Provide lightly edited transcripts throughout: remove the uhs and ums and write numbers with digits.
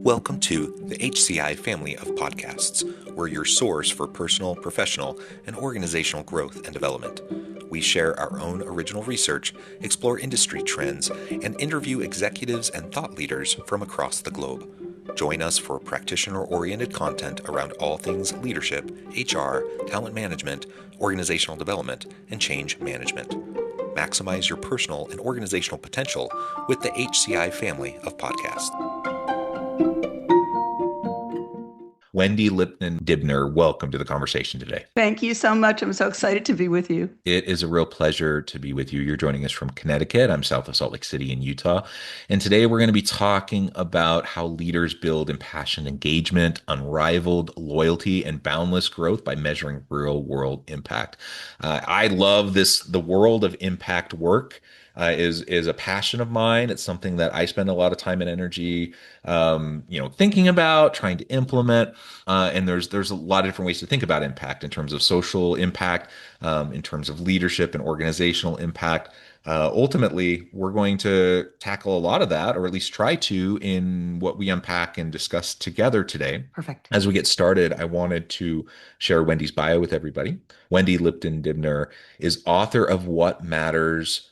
Welcome to the HCI family of podcasts. We're your source for personal, professional, and organizational growth and development. We share our own original research, explore industry trends, and interview executives and thought leaders from across the globe. Join us for practitioner-oriented content around all things leadership, HR, talent management, organizational development, and change management. Maximize your personal and organizational potential with the HCI family of podcasts. Wendy Lipton-Dibner, welcome to the conversation today. Thank you so much. I'm so excited to be with you. It is a real pleasure to be with you. You're joining us from Connecticut. I'm south of Salt Lake City in Utah. And today we're going to be talking about how leaders build impassioned engagement, unrivaled loyalty, and boundless growth by measuring real world impact. I love this. The world of impact work is a passion of mine. It's something that I spend a lot of time and energy, thinking about, trying to implement. And there's a lot of different ways to think about impact in terms of social impact, in terms of leadership and organizational impact. Ultimately, we're going to tackle a lot of that, or at least try to, in what we unpack and discuss together today. Perfect. As we get started, I wanted to share Wendy's bio with everybody. Wendy Lipton-Dibner is author of What Matters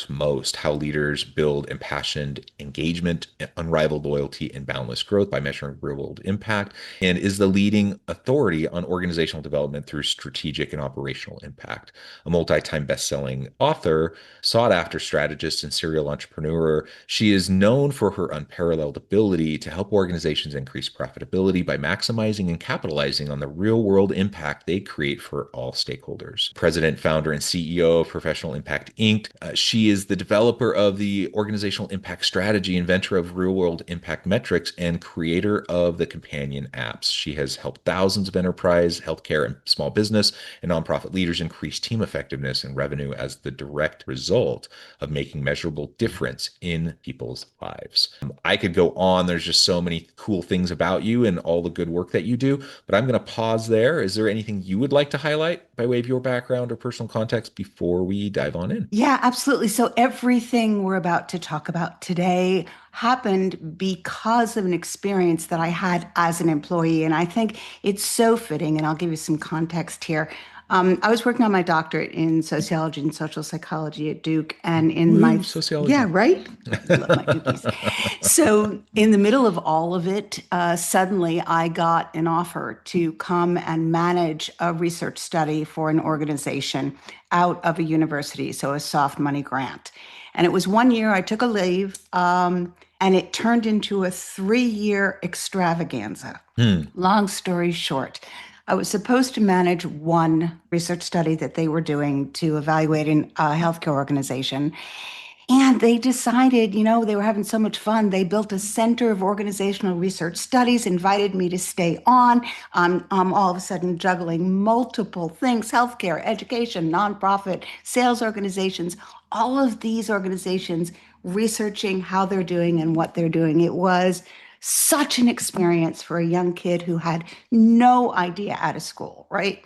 Most, How Leaders Build Impassioned Engagement, Unrivaled Loyalty, and Boundless Growth by Measuring Real-World Impact, and is the leading authority on organizational development through strategic and operational impact. A multi-time best-selling author, sought-after strategist, and serial entrepreneur, she is known for her unparalleled ability to help organizations increase profitability by maximizing and capitalizing on the real-world impact they create for all stakeholders. President, founder, and CEO of Professional Impact Inc. She is the developer of the organizational impact strategy, inventor of real-world impact metrics, and creator of the companion apps. She has helped thousands of enterprise, healthcare, and small business and nonprofit leaders increase team effectiveness and revenue as the direct result of making measurable difference in people's lives. I could go on. There's just so many cool things about you and all the good work that you do, but I'm going to pause there. Is there anything you would like to highlight by way of your background or personal context before we dive on in? Yeah, absolutely. So everything we're about to talk about today happened because of an experience that I had as an employee. And I think it's so fitting, and I'll give you some context here. I was working on my doctorate in sociology and social psychology at Duke, and in my sociology. Yeah, right. I love my Dukies. So in the middle of all of it, suddenly I got an offer to come and manage a research study for an organization out of a university, so a soft money grant. And it was 1 year. I took a leave, and it turned into a 3-year extravaganza. Long story short, I was supposed to manage one research study that they were doing to evaluate a healthcare organization. And they decided, they were having so much fun. They built a center of organizational research studies, invited me to stay on. I'm all of a sudden juggling multiple things: healthcare, education, nonprofit, sales organizations, all of these organizations researching how they're doing and what they're doing. It was such an experience for a young kid who had no idea out of school, right?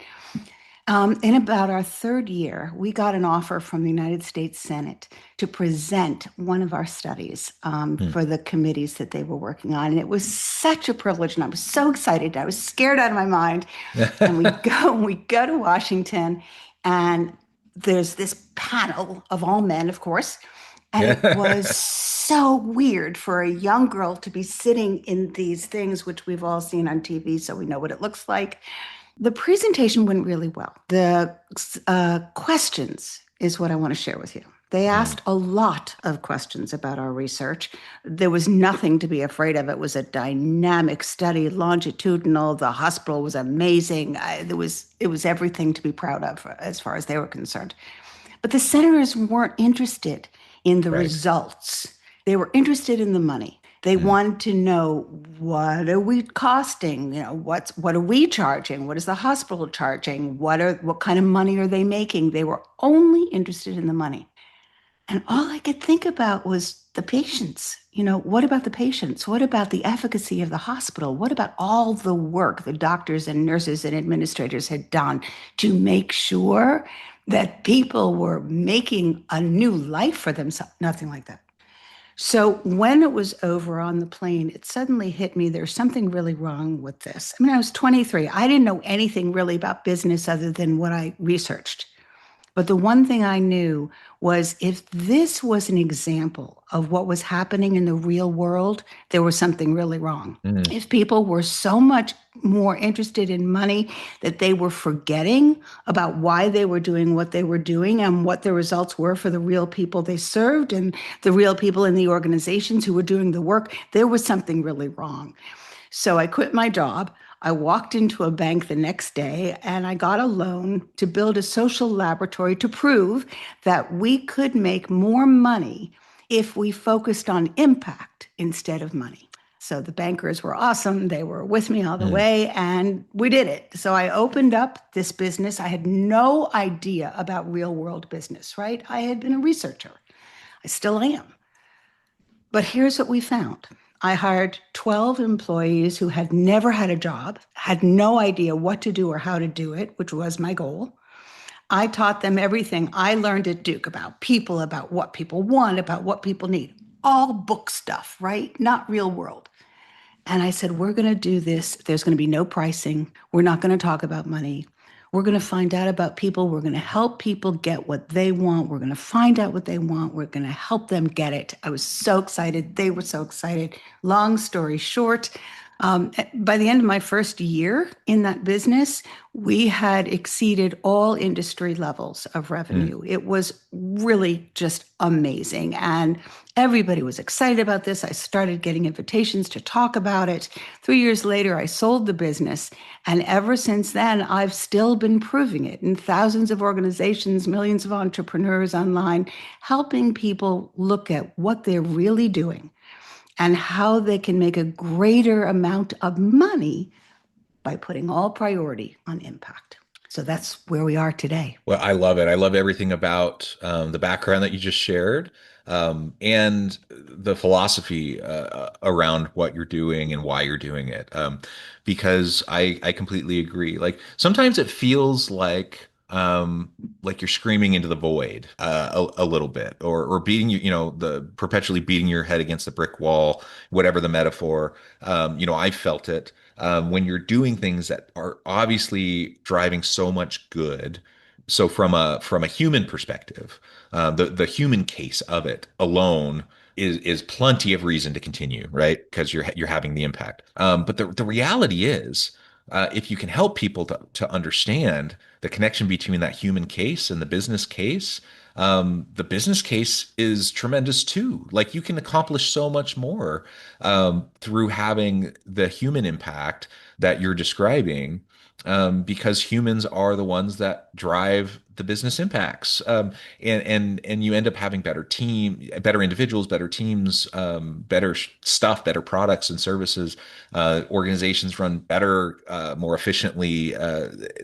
In about our 3rd year, we got an offer from the United States Senate to present one of our studies for the committees that they were working on. And it was such a privilege, and I was so excited. I was scared out of my mind. And we go to Washington, and there's this panel of all men, of course. And it was so weird for a young girl to be sitting in these things, which we've all seen on TV, so we know what it looks like. The presentation went really well. The questions is what I want to share with you. They asked a lot of questions about our research. There was nothing to be afraid of. It was a dynamic study, longitudinal. The hospital was amazing. It was everything to be proud of as far as they were concerned. But the senators weren't interested in the results. They were interested in the money. They wanted to know, what are we costing? What are we charging? What is the hospital charging? What kind of money are they making? They were only interested in the money. And all I could think about was the patients. What about the patients? What about the efficacy of the hospital? What about all the work the doctors and nurses and administrators had done to make sure that people were making a new life for themselves? Nothing like that. So when it was over on the plane, it suddenly hit me there's something really wrong with this. I mean, I was 23. I didn't know anything really about business other than what I researched. But the one thing I knew was if this was an example of what was happening in the real world, there was something really wrong. Mm, If people were so much more interested in money that they were forgetting about why they were doing what they were doing and what the results were for the real people they served and the real people in the organizations who were doing the work, there was something really wrong. So I quit my job. I walked into a bank the next day and I got a loan to build a social laboratory to prove that we could make more money if we focused on impact instead of money. So the bankers were awesome. They were with me all the mm. way and we did it. So I opened up this business. I had no idea about real world business, right? I had been a researcher. I still am. But here's what we found. I hired 12 employees who had never had a job, had no idea what to do or how to do it, which was my goal. I taught them everything I learned at Duke about what people want, about what people need. All book stuff, right? Not real world. And I said, we're going to do this. There's going to be no pricing. We're not going to talk about money. We're going to find out about people. We're going to help people get what they want. We're going to find out what they want. We're going to help them get it. I was so excited. They were so excited. Long story short, by the end of my first year in that business, we had exceeded all industry levels of Mm. revenue. It was really just amazing. And everybody was excited about this. I started getting invitations to talk about it. 3 years later, I sold the business. And ever since then, I've still been proving it in thousands of organizations, millions of entrepreneurs online, helping people look at what they're really doing and how they can make a greater amount of money by putting all priority on impact. So that's where we are today. Well, I love it. I love everything about the background that you just shared, and the philosophy around what you're doing and why you're doing it. Because I completely agree. Like sometimes it feels like you're screaming into the void a little bit, or beating the perpetually beating your head against the brick wall, whatever the metaphor. I felt it when you're doing things that are obviously driving so much good. So from a human perspective, the human case of it alone is plenty of reason to continue, right? Because you're having the impact. But the reality is, if you can help people to understand the connection between that human case and the business case is tremendous too. Like you can accomplish so much more through having the human impact that you're describing, because humans are the ones that drive the business impacts. And you end up having better individuals, better teams, better stuff, better products and services. Organizations run better, more efficiently,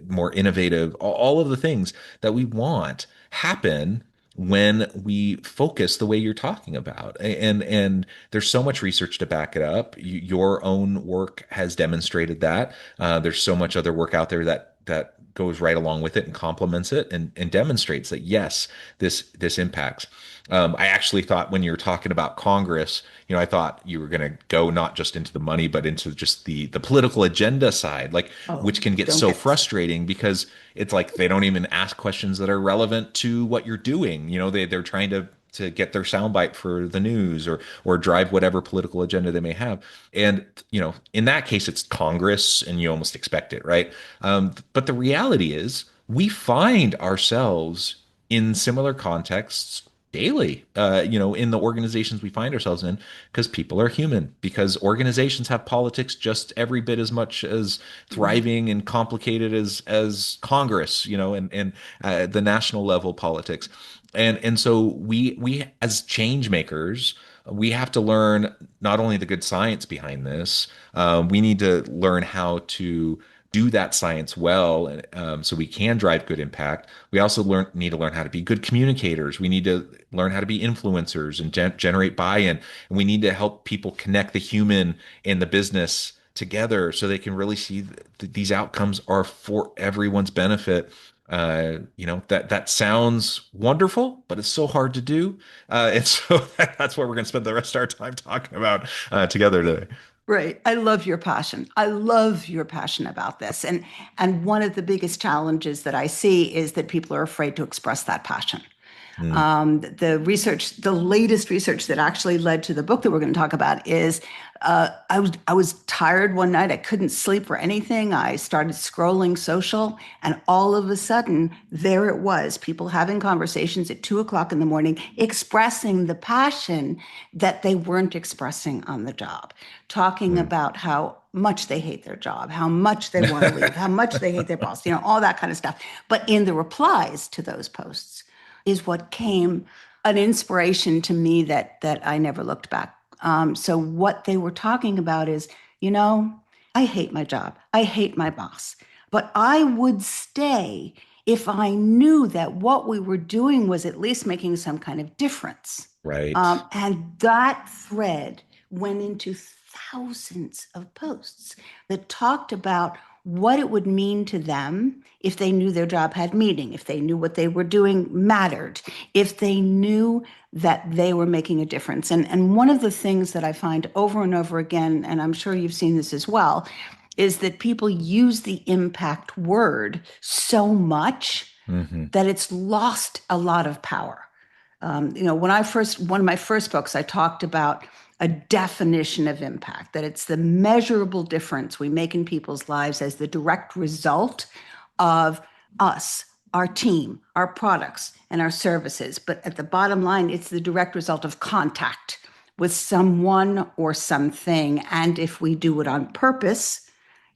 more innovative. All of the things that we want happen when we focus the way you're talking about. And there's so much research to back it up. Your own work has demonstrated that. There's so much other work out there that goes right along with it and complements it and demonstrates that yes, this impacts. I actually thought when you were talking about Congress, I thought you were going to go not just into the money, but into just the political agenda side, like Oh, which can get don't so get this. frustrating because it's like they don't even ask questions that are relevant to what you're doing. They're trying to get their soundbite for the news or drive whatever political agenda they may have. And in that case, it's Congress, and you almost expect it, right? But the reality is, we find ourselves in similar contexts daily, in the organizations we find ourselves in, because people are human, because organizations have politics just every bit as much as Mhm. thriving and complicated as Congress, and the national level politics. And so we as change makers, we have to learn not only the good science behind this, we need to learn how to do that science well, so we can drive good impact. We also need to learn how to be good communicators. We need to learn how to be influencers and generate buy-in. And we need to help people connect the human and the business together so they can really see these outcomes are for everyone's benefit. That sounds wonderful, but it's so hard to do. And so that's what we're going to spend the rest of our time talking about together today. Right. I love your passion. I love your passion about this. And one of the biggest challenges that I see is that people are afraid to express that passion. Mm, The latest research that actually led to the book that we're going to talk about is I was tired one night. I couldn't sleep for anything. I started scrolling social, and all of a sudden, there it was, people having conversations at 2 o'clock in the morning, expressing the passion that they weren't expressing on the job, talking mm. about how much they hate their job, how much they want to leave, how much they hate their boss, all that kind of stuff. But in the replies to those posts is what came an inspiration to me that I never looked back. So what they were talking about is, you know, I hate my job. I hate my boss, but I would stay if I knew that what we were doing was at least making some kind of difference. Right. And that thread went into thousands of posts that talked about what it would mean to them if they knew their job had meaning, if they knew what they were doing mattered, if they knew that they were making a difference. And one of the things that I find over and over again, and I'm sure you've seen this as well, is that people use the impact word so much Hmm. that it's lost a lot of power. One of my first books, I talked about a definition of impact, that it's the measurable difference we make in people's lives as the direct result of us, our team, our products, and our services. But at the bottom line, it's the direct result of contact with someone or something. And if we do it on purpose,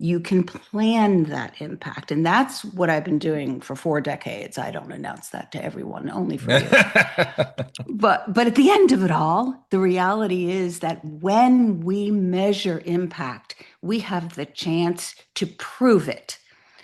you can plan that impact. And that's what I've been doing for 4 decades. I don't announce that to everyone, only for you. But at the end of it all, the reality is that when we measure impact, we have the chance to prove it,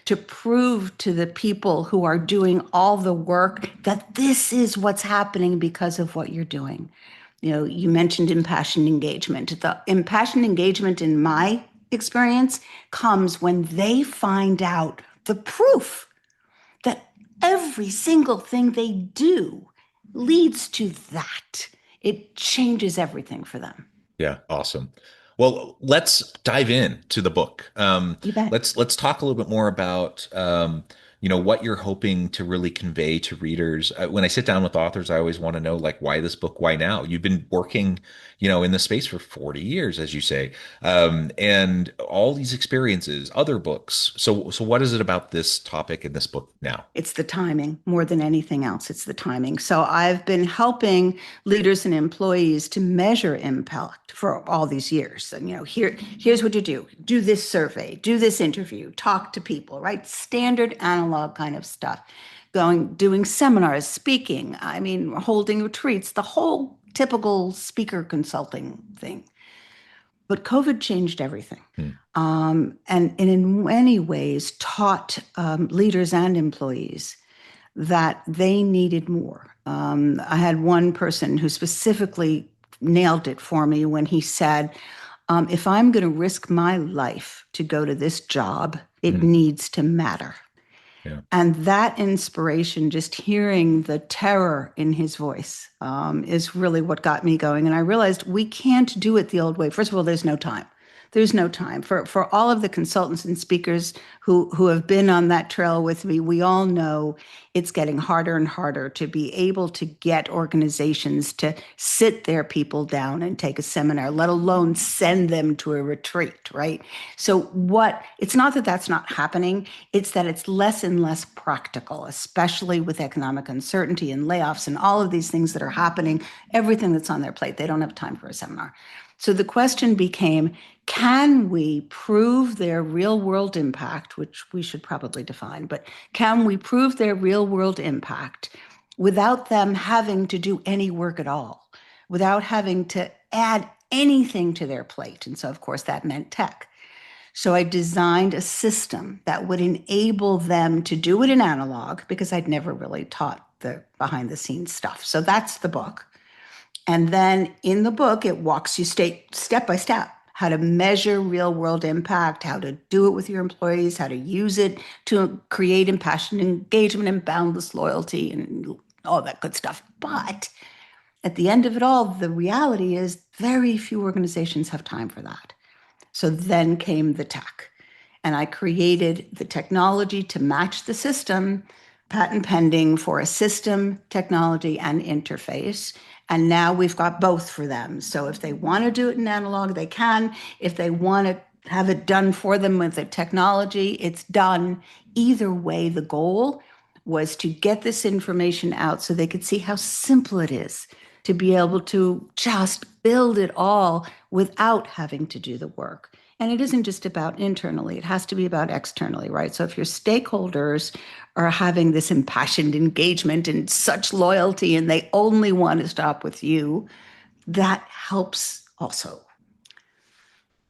to prove to the people who are doing all the work that this is what's happening because of what you're doing. You mentioned impassioned engagement. The impassioned engagement, in my experience, comes when they find out the proof that every single thing they do leads to that. It changes everything for them. Yeah, awesome. Well, let's dive in to the book. You bet. Let's talk a little bit more about what you're hoping to really convey to readers. When I sit down with authors, I always want to know like why this book, why now? You've been working, in the space for 40 years, as you say, and all these experiences, other books. So what is it about this topic in this book now? It's the timing more than anything else. It's the timing. So I've been helping leaders and employees to measure impact for all these years. And here's what you do: do this survey, do this interview, talk to people, right? Standard analog kind of stuff. Doing seminars, speaking, holding retreats, the whole typical speaker consulting thing. But COVID changed everything. Hmm. And in many ways taught leaders and employees that they needed more. I had one person who specifically nailed it for me when he said, if I'm going to risk my life to go to this job, it Hmm. needs to matter. Yeah. And that inspiration, just hearing the terror in his voice, is really what got me going. And I realized we can't do it the old way. First of all, there's no time. There's no time for all of the consultants and speakers who have been on that trail with me. We all know it's getting harder and harder to be able to get organizations to sit their people down and take a seminar, let alone send them to a retreat, right? So it's not that that's not happening, it's that it's less and less practical, especially with economic uncertainty and layoffs and all of these things that are happening, everything that's on their plate. They don't have time for a seminar. So the question became, can we prove their real world impact, which we should probably define, but can we prove their real world impact without them having to do any work at all, without having to add anything to their plate? And so, of course, that meant tech. So I designed a system that would enable them to do it in analog, because I'd never really taught the behind the scenes stuff. So that's the book. And then in the book, it walks you step by step how to measure real world impact, how to do it with your employees, how to use it to create impassioned engagement and boundless loyalty and all that good stuff. But at the end of it all, the reality is very few organizations have time for that. So then came the tech. And I created the technology to match the system, patent pending for a system, technology, and interface. And now we've got both for them. So if they want to do it in analog, they can. If they want to have it done for them with the technology, it's done. Either way, the goal was to get this information out so they could see how simple it is to be able to just build it all without having to do the work. And it isn't just about internally, it has to be about externally, right? So if your stakeholders are having this impassioned engagement and such loyalty and they only want to stop with you, that helps also.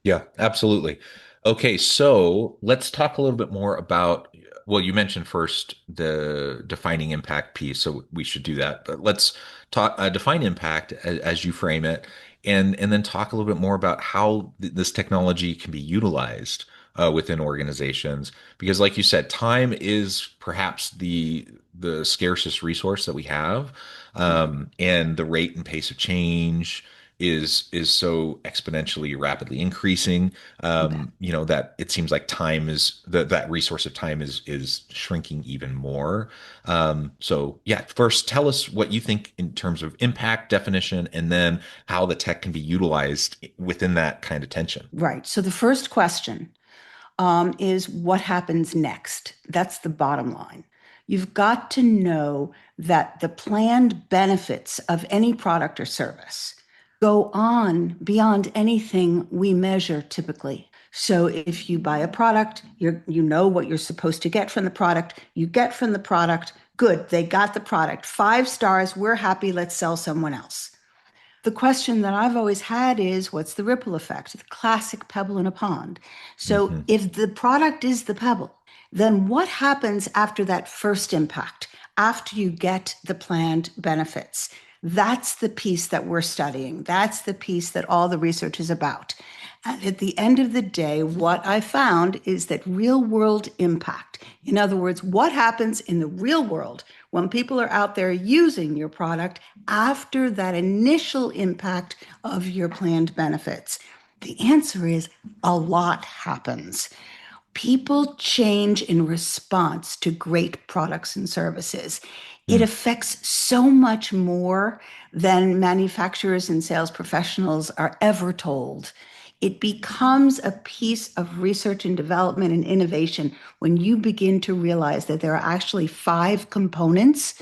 Yeah, absolutely. Okay, so let's talk a little bit more about, well, you mentioned first the defining impact piece, so we should do that. But let's talk define impact as you frame it, and then talk a little bit more about how this technology can be utilized within organizations. Because, like you said, time is perhaps the scarcest resource that we have, and the rate and pace of change is so exponentially rapidly increasing, You bet. that it seems like time is that resource of time is shrinking even more. So yeah, first tell us what you think in terms of impact definition, and then how the tech can be utilized within that kind of tension. Right. So the first question is what happens next? That's the bottom line. You've got to know that the planned benefits of any product or service go on beyond anything we measure typically. So if you buy a product, you know what you're supposed to get from the product. You get from the product, good, they got the product. 5 stars, we're happy, let's sell someone else. The question that I've always had is what's the ripple effect? The classic pebble in a pond. So Hmm. if the product is the pebble, then what happens after that first impact, after you get the planned benefits? That's the piece that we're studying. That's the piece that all the research is about. And at the end of the day, what I found is that real world impact, in other words, what happens in the real world when people are out there using your product after that initial impact of your planned benefits? The answer is a lot happens. People change in response to great products and services. It Hmm. affects so much more than manufacturers and sales professionals are ever told. It becomes a piece of research and development and innovation when you begin to realize that there are actually 5 components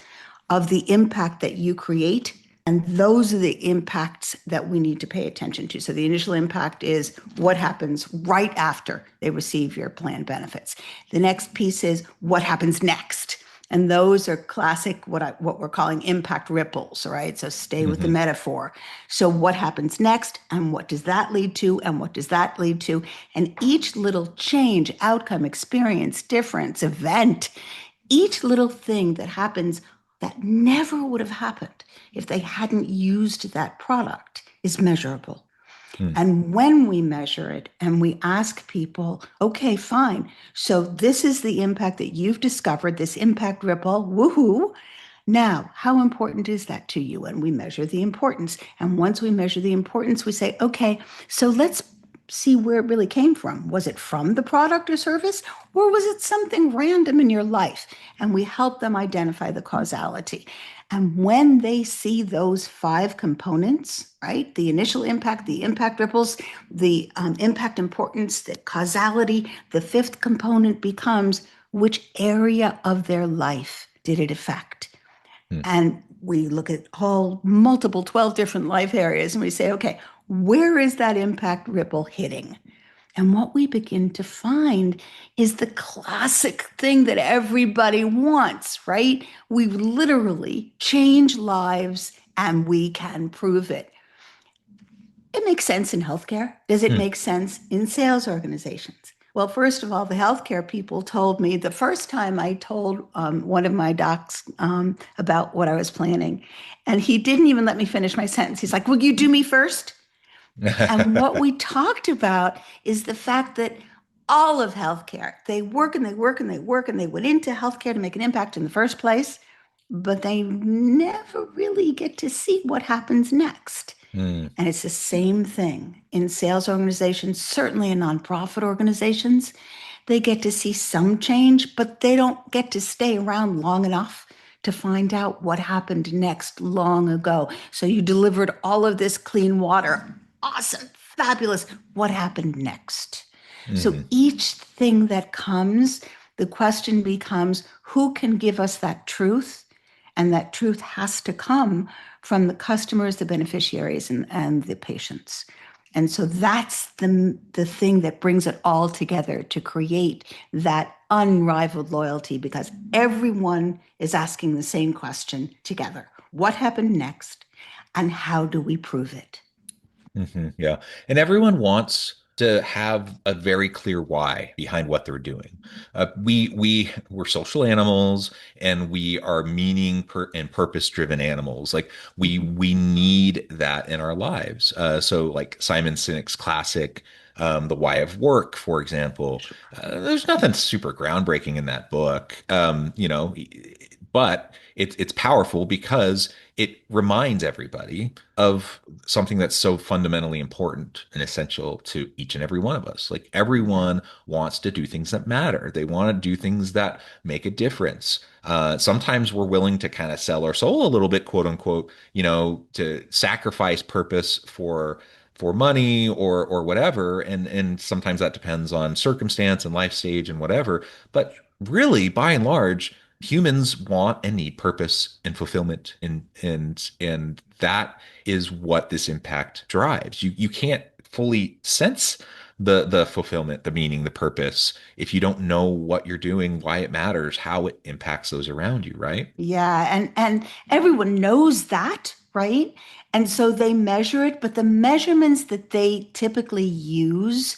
of the impact that you create. And those are the impacts that we need to pay attention to. So the initial impact is what happens right after they receive your planned benefits. The next piece is what happens next. And those are classic, what we're calling impact ripples, right? So stay with the Hmm. metaphor. So what happens next, and what does that lead to, and what does that lead to? And each little change, outcome, experience, difference, event, each little thing that happens that never would have happened if they hadn't used that product is measurable. Hmm. And when we measure it and we ask people, okay, fine. So this is the impact that you've discovered, this impact ripple, woohoo. Now, how important is that to you? And we measure the importance. And once we measure the importance, we say, okay, so let's see where it really came from. Was it from the product or service, or was it something random in your life? And we help them identify the causality. And when they see those 5 components, right, the initial impact, the impact ripples, the impact importance, the causality, the 5th component becomes which area of their life did it affect? Hmm. And we look at all multiple 12 different life areas and we say, okay, where is that impact ripple hitting? And what we begin to find is the classic thing that everybody wants, right? We literally change lives and we can prove it. It makes sense in healthcare. Does it Hmm. make sense in sales organizations? Well, first of all, the healthcare people told me the first time I told one of my docs about what I was planning, and he didn't even let me finish my sentence. He's like, "Will you do me first?" And what we talked about is the fact that all of healthcare, they work and they work and they work and they went into healthcare to make an impact in the first place, but they never really get to see what happens next. Mm, And it's the same thing in sales organizations, certainly in nonprofit organizations. They get to see some change, but they don't get to stay around long enough to find out what happened next long ago. So you delivered all of this clean water. Awesome, fabulous. What happened next? So mhm. each thing that comes, the question becomes who can give us that truth? And that truth has to come from the customers, the beneficiaries, and the patients. And so that's the thing that brings it all together to create that unrivaled loyalty because everyone is asking the same question together. What happened next? And how do we prove it? Yeah. And everyone wants to have a very clear why behind what they're doing. We're social animals and we are and purpose driven animals. Like we need that in our lives. So like Simon Sinek's classic, The Why of Work, for example, there's nothing super groundbreaking in that book. But it's powerful because it reminds everybody of something that's so fundamentally important and essential to each and every one of us. Like everyone wants to do things that matter. They want to do things that make a difference. Sometimes we're willing to kind of sell our soul a little bit, quote unquote, to sacrifice purpose for money or whatever. And sometimes that depends on circumstance and life stage and whatever. But really, by and large, humans want and need purpose and fulfillment and that is what this impact drives. You can't fully sense the fulfillment, the meaning, the purpose if you don't know what you're doing, why it matters, how it impacts those around you, right? Yeah, and everyone knows that, right? And so they measure it, but the measurements that they typically use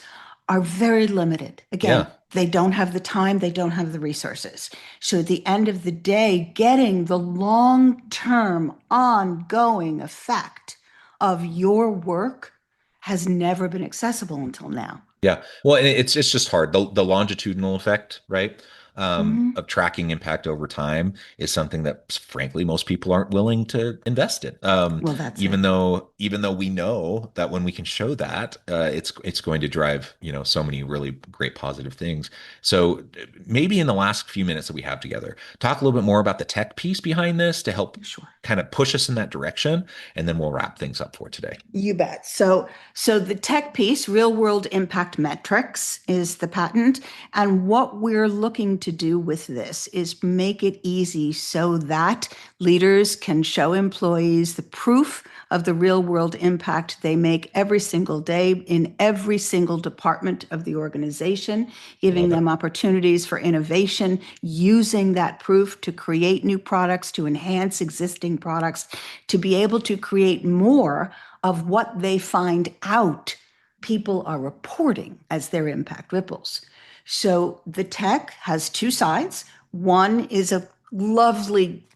are very limited. Again, Yeah. they don't have the time, they don't have the resources. So at the end of the day, getting the long-term ongoing effect of your work has never been accessible until now. Yeah. Well, and it's just hard. The longitudinal effect, right? Mhm. Of tracking impact over time is something that frankly most people aren't willing to invest in. Well, that's Even it. though we know that when we can show that, it's going to drive, so many really great positive things. So maybe in the last few minutes that we have together, talk a little bit more about the tech piece behind this to help Sure. kind of push us in that direction, and then we'll wrap things up for today. You bet. So the tech piece, real world impact metrics, is the patent. And what we're looking to do with this is make it easy so that leaders can show employees the proof of the real world impact they make every single day in every single department of the organization, giving Love it. them opportunities for innovation, using that proof to create new products, to enhance existing products, to be able to create more of what they find out people are reporting as their impact ripples. So the tech has two sides. One is a lovely,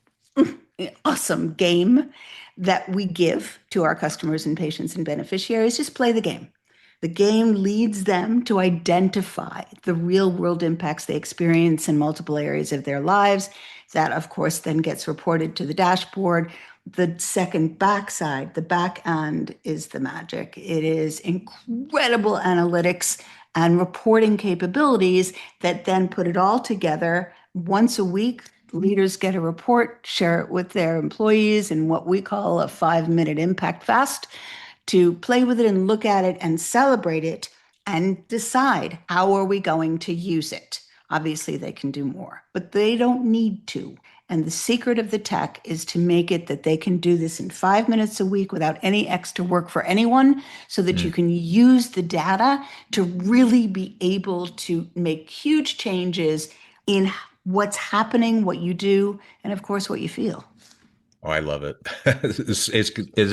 awesome game that we give to our customers and patients and beneficiaries. Just play the game. The game leads them to identify the real world impacts they experience in multiple areas of their lives. That, of course, then gets reported to the dashboard. The second backside, the back end, is the magic. It is incredible analytics and reporting capabilities that then put it all together once a week. Leaders get a report, share it with their employees in what we call a 5-minute impact fast to play with it and look at it and celebrate it and decide how are we going to use it. Obviously, they can do more, but they don't need to. And the secret of the tech is to make it that they can do this in 5 minutes a week without any extra work for anyone so that you Mm. can use the data to really be able to make huge changes in what's happening, what you do, and of course, what you feel. Oh, I love it. It's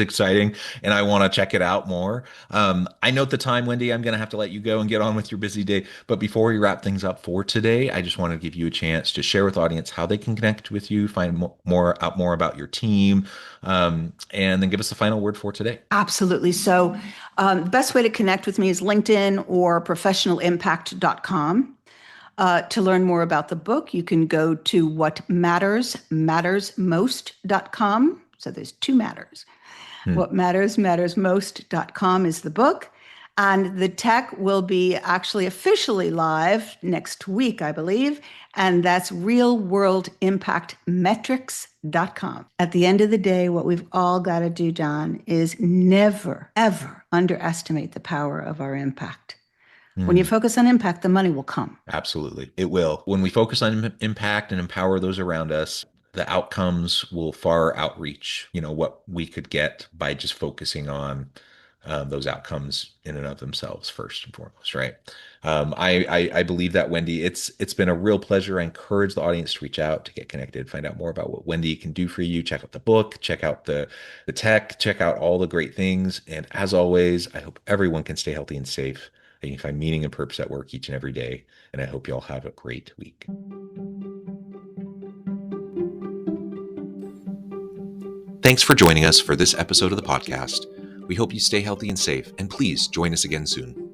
exciting, and I want to check it out more. I note the time, Wendy. I'm going to have to let you go and get on with your busy day. But before we wrap things up for today, I just want to give you a chance to share with the audience how they can connect with you, find more about your team, and then give us the final word for today. Absolutely. So The best way to connect with me is LinkedIn or professionalimpact.com. To learn more about the book, you can go to whatmattersmattersmost.com. So there's two matters. Whatmattersmattersmost.com is the book. And the tech will be actually officially live next week, I believe. And that's realworldimpactmetrics.com. At the end of the day, what we've all got to do, John, is never, ever underestimate the power of our impact. When you focus on impact, the money will come. Absolutely. It will. When we focus on impact and empower those around us, the outcomes will far outreach, what we could get by just focusing on those outcomes in and of themselves first and foremost, right? I believe that, Wendy. It's been a real pleasure. I encourage the audience to reach out, to get connected, find out more about what Wendy can do for you. Check out the book, check out the tech, check out all the great things. And as always, I hope everyone can stay healthy and safe. And you can find meaning and purpose at work each and every day. And I hope you all have a great week. Thanks for joining us for this episode of the podcast. We hope you stay healthy and safe, and please join us again soon.